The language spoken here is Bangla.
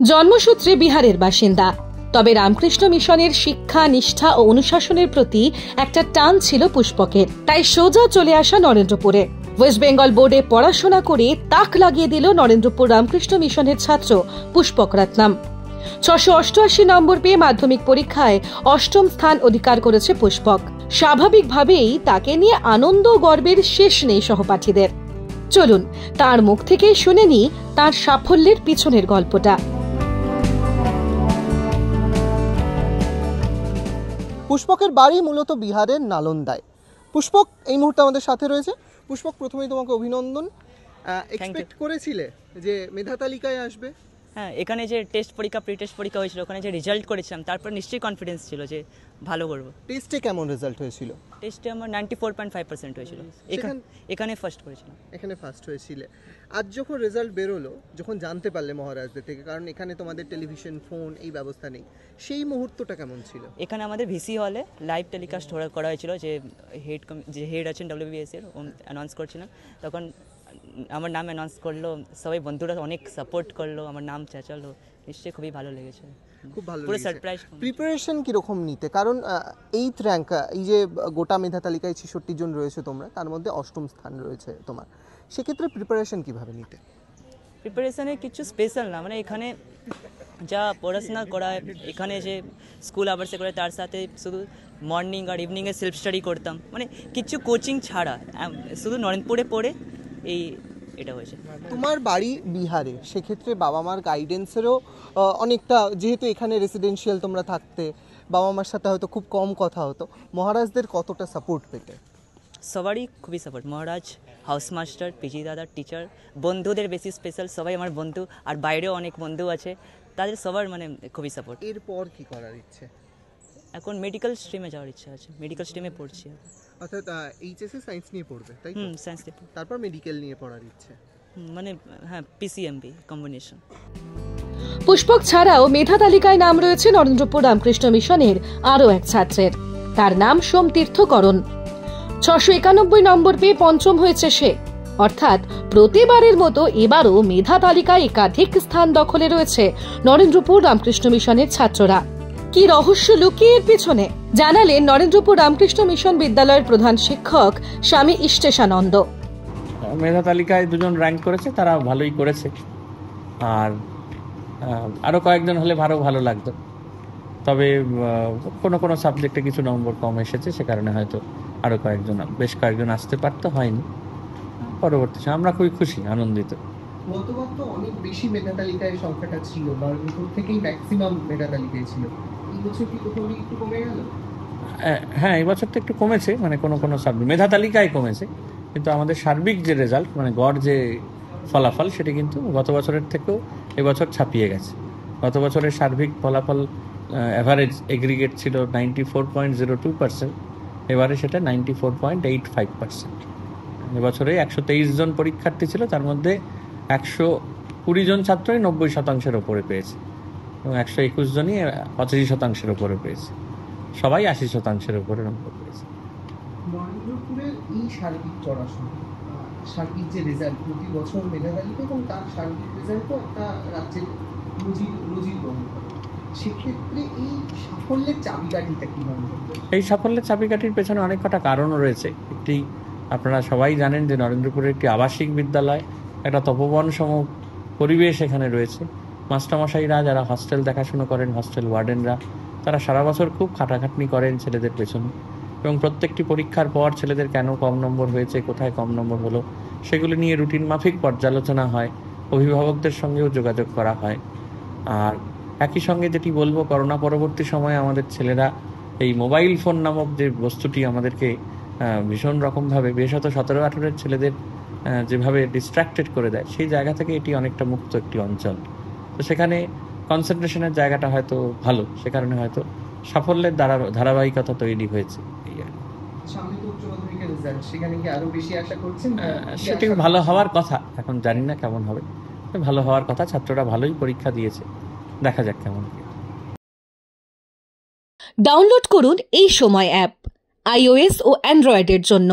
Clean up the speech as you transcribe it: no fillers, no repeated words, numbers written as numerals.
জন্মসূত্রে বিহারের বাসিন্দা, তবে রামকৃষ্ণ মিশনের শিক্ষা, নিষ্ঠা ও অনুশাসনের প্রতি একটা টান ছিল পুষ্পকের। তাই সোজা চলে আসা নরেন্দ্রপুরে। ওয়েস্ট বেঙ্গল বোর্ডে পড়াশোনা করে তাক লাগিয়ে দিল নরেন্দ্রপুর রামকৃষ্ণ মিশনের ছাত্র পুষ্পক রত্নাম। 688 নম্বর পেয়ে মাধ্যমিক পরীক্ষায় 8ম স্থান অধিকার করেছে পুষ্পক। স্বাভাবিকভাবেই তাকে নিয়ে আনন্দ গর্বের শেষ নেই সহপাঠীদের। চলুন তার মুখ থেকেই শুনে নি তার সাফল্যের পিছনের গল্পটা। পুষ্পকের বাড়ি মূলত বিহারের নালন্দায়। পুষ্পক এই মুহূর্তে আমাদের সাথে রয়েছে। পুষ্পক, প্রথমেই তোমাকে অভিনন্দন। এক্সপেক্ট করেছিলে যে মেধা তালিকায় আসবে? হ্যাঁ, এখানে যে টেস্ট পরীক্ষা, প্রি টেস্ট পরীক্ষা হয়েছিল, ওখানে যে রেজাল্ট করেছিলাম, তারপর নিশ্চয়ই কনফিডেন্স ছিল যে ভালো করবো। টেস্টে কেমন রেজাল্ট হয়েছিল? টেস্টে আমার 94.5% হয়েছিল। এখানে ফার্স্ট করেছিলাম। এখানে ফার্স্ট হয়েছিলে। আজ যখন রেজাল্ট বেরোলো, যখন জানতে পারলে মহারাজদের থেকে, কারণ এখানে তোমাদের টেলিভিশন, ফোন এই ব্যবস্থা নেই, সেই মুহূর্তটা কেমন ছিল? এখানে আমাদের ভিসি হলে লাইভ টেলিকাস্ট করা হয়েছিল, যে হেড আছেন WBS এর, অ্যানাউন্স করছিলেন। তখন আমার নাম অ্যানাউন্স করলো, সবাই বন্ধুরা অনেক সাপোর্ট করলো, আমার নাম চেঁচালো, নিশ্চয়ই খুবই ভালো লেগেছে। খুব ভালো পুরো সারপ্রাইজ। প্রিপারেশন কিরকম নিতে? কারণ 8th র্যাঙ্ক, এই যে গোটা মেধা তালিকায় 66 জন রয়েছে তোমরা, তার মধ্যে 8ম স্থান রয়েছে তোমার, সেক্ষেত্রে প্রিপারেশন কিভাবে নিতে? প্রিপারেশনে কিছু স্পেশাল না, মানে এখানে যা পড়াশোনা করায়, এখানে যে স্কুল আওয়ার্সে করে, তার সাথে শুধু মর্নিং আর ইভিনিংয়ে সেলফ স্টাডি করতাম, মানে কিছু কোচিং ছাড়া শুধু নরেন্দ্রপুরে পড়ে এটা হয়েছে। তোমার বাড়ি বিহারে, সেক্ষেত্রে বাবা মার গাইডেন্সেরও অনেকটা, যেহেতু এখানে রেসিডেন্সিয়াল তোমরা থাকতে, বাবা মার সাথে হয়তো খুব কম কথা হতো, মহারাজদের কতটা সাপোর্ট পেতে? সবারই খুবই সাপোর্ট। মহারাজ, হাউস মাস্টার, পিজি দাদা, টিচার, বন্ধুদের বেশি স্পেশাল, সবাই আমার বন্ধু, আর বাইরেও অনেক বন্ধু আছে, তাদের সবার মানে খুবই সাপোর্ট। এরপর কি করার ইচ্ছে? এখন মেডিকেল স্ট্রিমে যাওয়ার ইচ্ছা আছে, মেডিকেল স্ট্রিমে পড়ছি। অর্থাৎ এইচএসএ সায়েন্স নিয়ে পড়বে, তাই? সায়েন্স নিয়ে, তারপর মেডিকেল নিয়ে পড়ার ইচ্ছে, মানে হ্যাঁ, PCMB কম্বিনেশন। পুষ্পক ছাড়াও মেধা তালিকায় নাম রয়েছে নরেন্দ্রপুর রামকৃষ্ণ মিশনের আরও এক ছাত্রের। তার নাম সোমতীর্থকরণ। 691 নম্বর পেয়ে 5ম হয়েছে সে। অর্থাৎ প্রতিবারের মতো এবারও মেধা তালিকায় একাধিক স্থান দখলে রয়েছে নরেন্দ্রপুর রামকৃষ্ণ মিশনের ছাত্ররা। কি রহস্য লুকিয়ে এর পিছনে, জানালেন নরেন্দ্রপুর রামকৃষ্ণ মিশন বিদ্যালয়ের প্রধান শিক্ষক স্বামী ইষ্টেশানন্দ। মেধা তালিকায় 2 জন র্যাঙ্ক করেছে, তারা ভালোই করেছে, আর আরও কয়েকজন হলে ভালো লাগতো। তবে কোনো সাবজেক্টে কিছু নম্বর কম এসেছে, সে কারণে হয়তো আরও বেশ কয়েকজন আসতে পারতো, হয়নি। পরবর্তী আমরা খুবই খুশি, আনন্দিত। গতবার তো অনেক বেশি মেধা তালিকায় সংখ্যাটা ছিল, নরেন্দ্রপুর থেকেই ম্যাক্সিমাম মেধা তালিকায় ছিল। এই বছর কি কোথাও একটু কমে গেল? হ্যাঁ, এই বছর তো একটু কমেছে, মানে কোনো সাবজেক্ট মেধা তালিকায় কমেছে, কিন্তু আমাদের সার্বিক যে রেজাল্ট, মানে গড় যে ফলাফল, সেটি কিন্তু গত বছরের থেকেও এবছর ছাপিয়ে গেছে। গত বছরের সার্বিক ফলাফল অ্যাভারেজ এগ্রিগেট ছিল 94.02%, এবারে সেটা 94.85%। এবছরে 123 জন পরীক্ষার্থী ছিল, তার মধ্যে 120 জন ছাত্রই 90% ওপরে পেয়েছে, এবং 121 জনই 85% ওপরে পেয়েছে। সবাই 80% উপরে নম্বর পেয়েছে। নরেন্দ্রপুরের এই সার্বিক পড়াশোনা, সার্বিক যে রেজাল্ট প্রতি বছর মেধা তালিকা, এবং তার সার্বিক রেজাল্টও একটা রাজ্যের রুজির বহন করে, সেক্ষেত্রে এই সাফল্যের চাবিকাঠিটা কি মনে হয়? এই সাফল্যের চাবিকাঠির পেছনে অনেক কটা কারণও রয়েছে। একটি, আপনারা সবাই জানেন যে নরেন্দ্রপুরের একটি আবাসিক বিদ্যালয়, একটা তপবন সম পরিবেশ এখানে রয়েছে। মাস্টারমশাইরা যারা হস্টেল দেখাশুনো করেন, হস্টেল ওয়ার্ডেনরা, তারা সারা বছর খুব খাটাখাটনি করেন ছেলেদের পেছনে, এবং প্রত্যেকটি পরীক্ষার পর ছেলেদের কেন কম নম্বর হয়েছে, কোথায় কম নম্বর হলো, সেগুলি নিয়ে রুটিন মাফিক পর্যালোচনা হয়, অভিভাবকদের সঙ্গেও যোগাযোগ করা হয়। আর একই সঙ্গে যেটি বলবো, করোনা পরবর্তী সময়ে আমাদের ছেলেরা এই মোবাইল ফোন নামক যে বস্তুটি আমাদেরকে ভীষণ রকমভাবে, বিশেষত 17-18 ছেলেদের যেভাবে ডিস্ট্র্যাক্টেড করে দেয়, সেই জায়গা থেকে এটি অনেকটা মুক্ত একটি অঞ্চল। তো সেখানে কনসেন্ট্রেশনের জায়গাটা হয়তো ভালো, সে কারণে হয়তো সাফল্যের ধারাবাহিকতা তৈরি হয়েছে। সেটি ভালো হওয়ার কথা, এখন জানি না কেমন হবে, ভালো হওয়ার কথা। ছাত্ররা ভালোই পরীক্ষা দিয়েছে, দেখা যাক কেমন। ডাউনলোড করুন এই সময় অ্যাপ, iOS ও অ্যান্ড্রয়েডের জন্য।